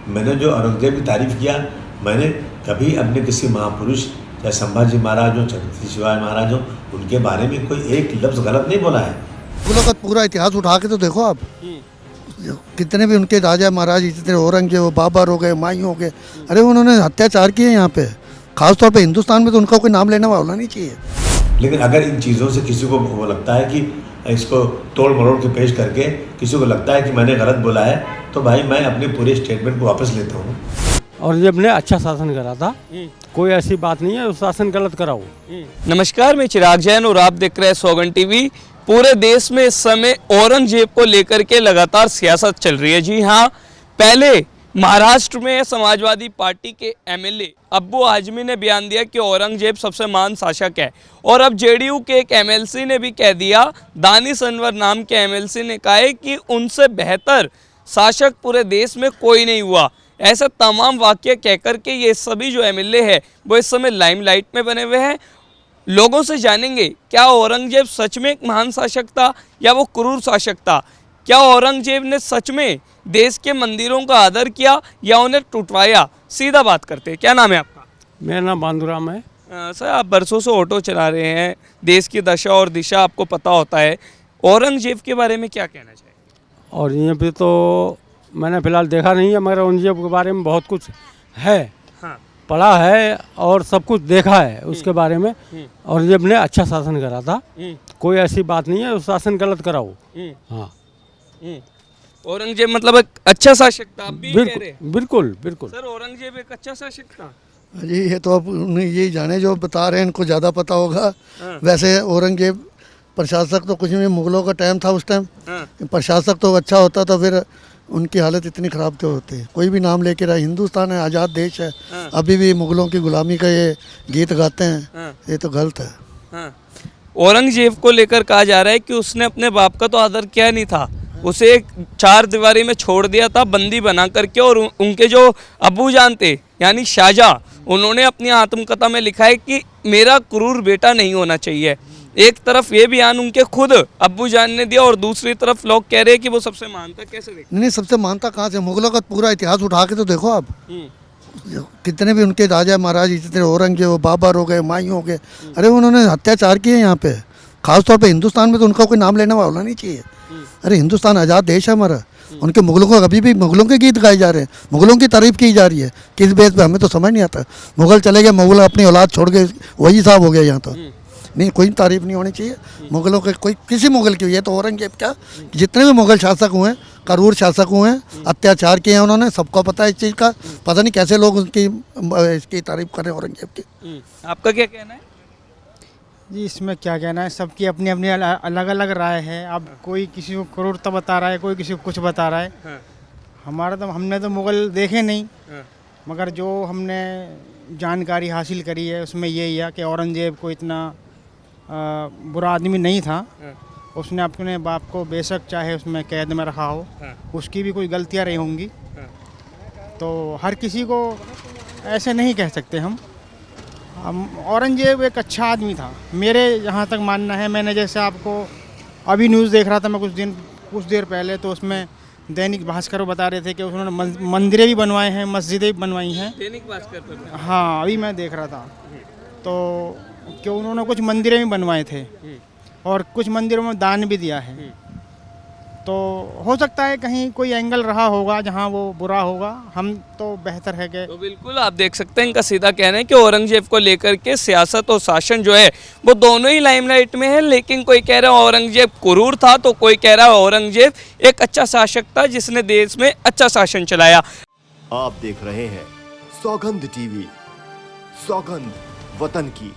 मैंने जो औरंगजेब की तारीफ़ किया, मैंने कभी अपने किसी महापुरुष चाहे संभाजी महाराज हो, छत्रपति शिवाजी महाराज हो, उनके बारे में कोई एक लफ्ज़ गलत नहीं बोला है। मुगलों का पूरा इतिहास उठा के तो देखो आप, कितने भी उनके राजा महाराज जितने औरंगजेब, बाबर हो गए, हुमायूं हो गए, अरे उन्होंने अत्याचार किए यहाँ पे। खासतौर पे हिंदुस्तान में तो उनका कोई नाम लेने वाला होना नहीं चाहिए। लेकिन अगर इन चीज़ों से किसी को वो लगता है कि इसको तोड़ मरोड़ के पेश करके किसी को लगता है कि मैंने गलत बोला है, तो भाई मैं अपने पूरे स्टेटमेंट को वापस लेता हूँ। औरंगजेब ने अच्छा शासन करा था, कोई ऐसी बात नहीं है शासन गलत करा हो। नमस्कार, मैं चिराग जैन और आप देख रहे हैं सौगन टीवी। पूरे देश में इस समय औरंगजेब को लेकर के लगातार सियासत चल रही है। जी हाँ, पहले महाराष्ट्र में समाजवादी पार्टी के एमएलए अब्बू आजमी ने बयान दिया कि औरंगजेब सबसे महान शासक है, और अब जेडीयू के एक एमएलसी ने भी कह दिया, दानिश अनवर नाम के एमएलसी ने कहा है कि उनसे बेहतर शासक पूरे देश में कोई नहीं हुआ। ऐसे तमाम वाक्य कहकर के ये सभी जो एमएलए है वो इस समय लाइमलाइट में बने हुए हैं। लोगों से जानेंगे क्या औरंगजेब सच में एक महान शासक था या वो क्रूर शासक था। क्या औरंगजेब ने सच में देश के मंदिरों का आदर किया या उन्हें टूटवाया। सीधा बात करते हैं। क्या नाम है आपका? मेरा नाम बांदूराम है। सर, आप बरसों से ऑटो चला रहे हैं, देश की दशा और दिशा आपको पता होता है। औरंगजेब के बारे में क्या कहना चाहिए? और ये भी तो मैंने फिलहाल देखा नहीं है, मगर औरंगजेब के बारे में बहुत कुछ है, हाँ, पढ़ा है और सब कुछ देखा है उसके बारे में। औरंगजेब ने अच्छा शासन करा था, कोई ऐसी बात नहीं है शासन गलत करा हो। हाँ, औरंगजेब मतलब एक अच्छा शासक था, आप भी कह रहे हैं? बिल्कुल बिल्कुल। सर, औरंगजेब एक अच्छा शासक था? जी, ये तो अब उन्हें यही जाने जो बता रहे हैं, इनको ज़्यादा पता होगा। वैसे औरंगजेब प्रशासक तो कुछ नहीं, मुगलों का टाइम था उस टाइम। प्रशासक तो अच्छा होता तो फिर उनकी हालत इतनी ख़राब तो होती है। कोई भी नाम लेके रहा, हिंदुस्तान है, आज़ाद देश है, अभी भी मुगलों की गुलामी का ये गीत गाते हैं, ये तो गलत है। औरंगजेब को लेकर कहा जा रहा है कि उसने अपने बाप का तो आदर किया नहीं था, उसे एक चार दीवारी में छोड़ दिया था बंदी बना करके। और उनके जो अब्बू जान थे यानी शाहजहां, उन्होंने अपनी आत्मकथा में लिखा है कि मेरा क्रूर बेटा नहीं होना चाहिए। एक तरफ ये बयान उनके खुद अब्बू जान ने दिया और दूसरी तरफ लोग कह रहे हैं कि वो सबसे मानता। कैसे देखते? नहीं, सबसे मानता कहाँ से? मुगलों का पूरा इतिहास उठा के तो देखो आप, कितने भी उनके राजा महाराज जितने औरंगजेब, बाबर हो गए, हुमायूं हो गए, अरे उन्होंने अत्याचार किए यहाँ पे। खासतौर पे हिंदुस्तान में तो उनका कोई नाम लेने वाला होना नहीं चाहिए। अरे हिंदुस्तान आज़ाद देश है हमारा। उनके मुगलों को अभी भी मुगलों के गीत गाए जा रहे हैं, मुगलों की तारीफ की जा रही है। किस बेस पे हमें तो समझ नहीं आता। मुगल चले गए, मुगल अपनी औलाद छोड़ के वही साहब हो गया यहाँ तो। नहीं, कोई तारीफ नहीं होनी चाहिए मुगलों के, कोई किसी मुगल की। ये तो औरंगजेब क्या, जितने भी मुगल शासक हुए हैं, क्रूर शासक हुए हैं, अत्याचार किए हैं उन्होंने, सबको पता है इस चीज़ का। पता नहीं कैसे लोग इसकी तारीफ करें औरंगजेब की। आपका क्या कहना है? जी, इसमें क्या कहना है, सबकी अपनी अपनी अलग अलग राय है। अब कोई किसी को क्रूरता बता रहा है, कोई किसी को कुछ बता रहा है। हमारा तो, हमने तो मुगल देखे नहीं, मगर जो हमने जानकारी हासिल करी है उसमें यही है कि औरंगजेब को इतना बुरा आदमी नहीं था। उसने अपने बाप को बेशक चाहे उसमें कैद में रखा हो, उसकी भी कोई गलतियाँ रही होंगी, तो हर किसी को ऐसे नहीं कह सकते हम। औरंगजेब एक अच्छा आदमी था, मेरे यहाँ तक मानना है। मैंने जैसे आपको अभी न्यूज़ देख रहा था मैं कुछ देर पहले, तो उसमें दैनिक भास्कर को बता रहे थे कि उन्होंने मंदिरें भी बनवाए हैं, मस्जिदें भी बनवाई हैं। दैनिक भास्कर पर? हाँ, अभी मैं देख रहा था तो कि उन्होंने कुछ मंदिरें भी बनवाए थे और कुछ मंदिरों में दान भी दिया है। तो हो सकता है कहीं कोई एंगल रहा होगा जहां वो बुरा होगा। हम तो बेहतर है कि, तो बिल्कुल आप देख सकते हैं, इनका सीधा कहना है कि औरंगजेब को लेकर के सियासत और शासन जो है वो दोनों ही लाइमलाइट में है। लेकिन कोई कह रहा है औरंगजेब क्रूर था, तो कोई कह रहा है औरंगजेब एक अच्छा शासक था जिसने देश में अच्छा शासन चलाया। आप देख रहे हैं सौगंध टीवी, सौगंध वतन की।